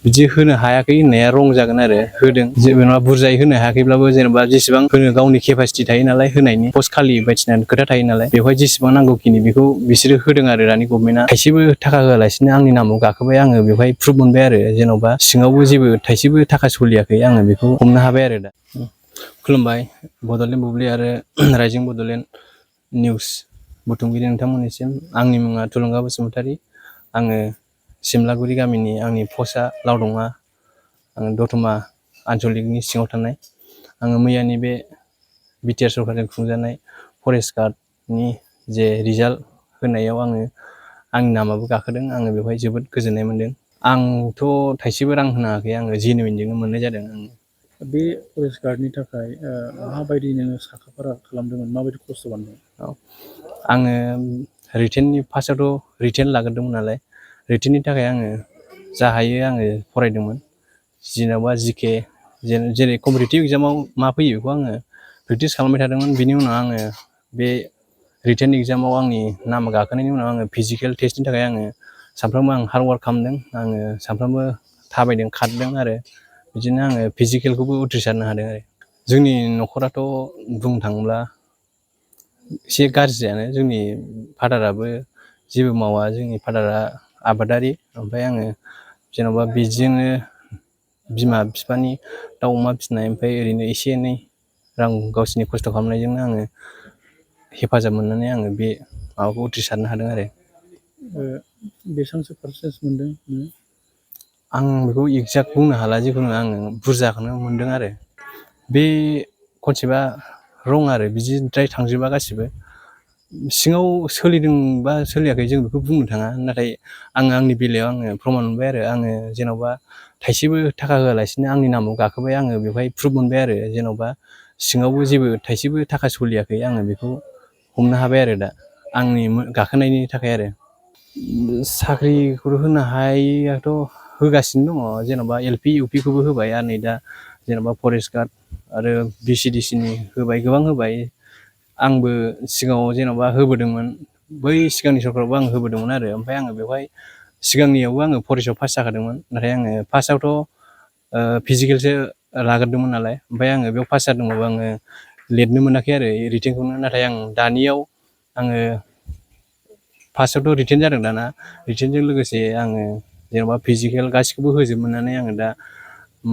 बिदि होनो हायाखै होननाया रं जागोन आरो होदों जेनेबा बुरजायै होनो हायाखैब्लाबो जेनेबा जेसेबां होनो गावनि केपासिटि थायो नालाय होनायनि पस्ट खालि बायदिसिना खोथा थायो नालाय बेवहाय जेसेबां नांगौखिनि बेखौ बिसोरो होदों आरो दानि गभर्नमेन्टआ थाइसेबो थाखा होआलासिनो आंनि नामाव गाखोबाय आङो बेवहाय प्रुफ मोनबाय आरो जेन'बा सिङावबो जेबो थाइसेबो थाखा सोलियाखै आङो बेखौ हमनो हाबाय आरो दा। खुलुमबाय बड'लेण्ड बुब्लि आरो रायजिं बड'लेण्ड निउस बुथुमगिरि नोंथांमोननिसिम आंनि मुङा थुलुंगा बसुमतारी। आङो सिमलागुरि गामिनि आंनि पस्टआ लावदङा आङो दतमा आनसलिकनि सिङाव थानाय आङो मैयानि बे बिटिआर सरकारजों खुंजानाय फरेस्ट गार्डनि जे रिजाल्ट होनायाव आङो आंनि नामाबो गाखोदों आङो बेवहाय जोबोद गोजोननाय मोनदों। आंथ' थाइसेबो रां होनाङाखै आङो जेनुइनजोंनो मोननाय जादों आङो। बे फरेस्ट गार्डनि थाखाय माबायदि नोङो साखाफारा खालामदोंमोन माबायदि खस्थ' मोनदों? औ आङो रिटेननि फार्स्टआवथ' रिटेन लाग्रोदोंमोन नालाय रिटेननि थाखाय आङो जा हायो आङो फरायदोंमोन जेन'बा जिके जेरै कम्पिटिटिभ एग्जामाव मा फैयो बेखौ आङो प्रेक्टिस खालामबाय थादोंमोन। बिनि उनाव आङो बे रिटेन एग्जामाव आंनि नाम गाखोनायनि उनाव आङो फिजिकेल टेस्टनि थाखाय आङो सानफ्रामबो आं हार्डवार्क खालामदों आङो सानफ्रामबो थाबायदों खारदों आरो बिदिनो आङो फिजिकेलखौबो उथ्रिसारनो हादों आरो। जोंनि न'खराथ' बुंनो थाङोब्ला एसे गाज्रियानो जोंनि फादाराबो जेबो मावा जोंनि फादारा आबादारि ओमफ्राय आङो जेन'बा बिदिजोंनो बिमा बिफानि दाउ अमा फिसिनाय ओमफ्राय ओरैनो एसे एनै रां गावसिनि खस्थ' खालामनायजोंनो आङो हेफाजाब मोननानै आङो बे माबाखौ उथ्रिसारनो हादों आरो। बेसेबांसो पारसेन्टेज मोनदों नोङो? आं बेखौ एक्जेक्ट बुंनो हाला जिखुनु आङो बुरजाखौनो मोनदों आरो बे कनसेप्टआ रं आरो बिदिद्राय थांजोबा गासिबो सिङाव सोलिदों बा सोलियाखै जों बेखौ बुंनो थाङा नाथाय आङो आंनि बेलायाव आङो प्रमान मोनबाय आरो आङो जेन'बा थाइसेबो थाखा होआलासिनो आंनि नामाव गाखोबाय आङो बेवहाय प्रुफ मोनबाय आरो जेन'बा सिङावबो जेबो थाइसेबो थाखा सोलियाखै आङो बेखौ हमनो हाबाय आरो दा आंनि गाखोनायनि थाखाय आरो। साख्रिखौ होनो हायैयाथ' होगासिनो दङ जेन'बा एलपि इउपिखौबो होबाय आरो नै दा जेन'बा फरेस्ट गार्ड आरो भिसिडिसिनि होबाय गोबां होबाय आंबो सिगाङाव जेन'बा होबोदोंमोन बै सिगांनि सरखारावबो आं होबोदोंमोन आरो ओमफ्राय आङो बेवहाय सिगांनियावबो आङो फरेस्टआव पास जाखादोंमोन नाथाय आङो फार्स्टआवथ' फिजिकेलसो लाग्रोदोंमोन नालाय ओमफ्राय आङो बेयाव पास जादोंबाबो आङो लिरनो मोनाखै आरो रिटेनखौनो नाथाय आं दानियाव आङो फार्स्टआवथ' रिटेन जादों दाना रिटेनजों लोगोसे आङो जेन'बा फिजिकेल गासिखौबो होजोबनानै आङो दा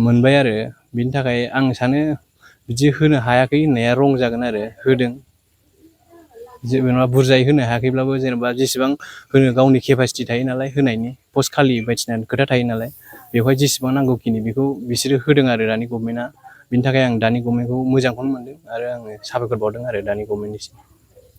मोनबाय आरो बिनि थाखाय आं सानो बिदि होनो हायाखै होननाया रं जागोन आरो होदों जेनेबा बुरजायै होनो हायाखैब्लाबो जेनेबा जेसेबां होनो गावनि केपासिटि थायो नालाय होनायनि पस्ट खालि बायदिसिना खोथा थायो नालाय बेवहाय जेसेबां नांगौखिनि बेखौ बिसोरो होदों आरो दानि गभर्नमेन्टआ बिनि थाखाय आं दानि गभर्नमेन्टखौ मोजांखौनो मोनदों आरो आङो साबायखर बावदों आरो दानि गभर्नमेन्टनिसिम।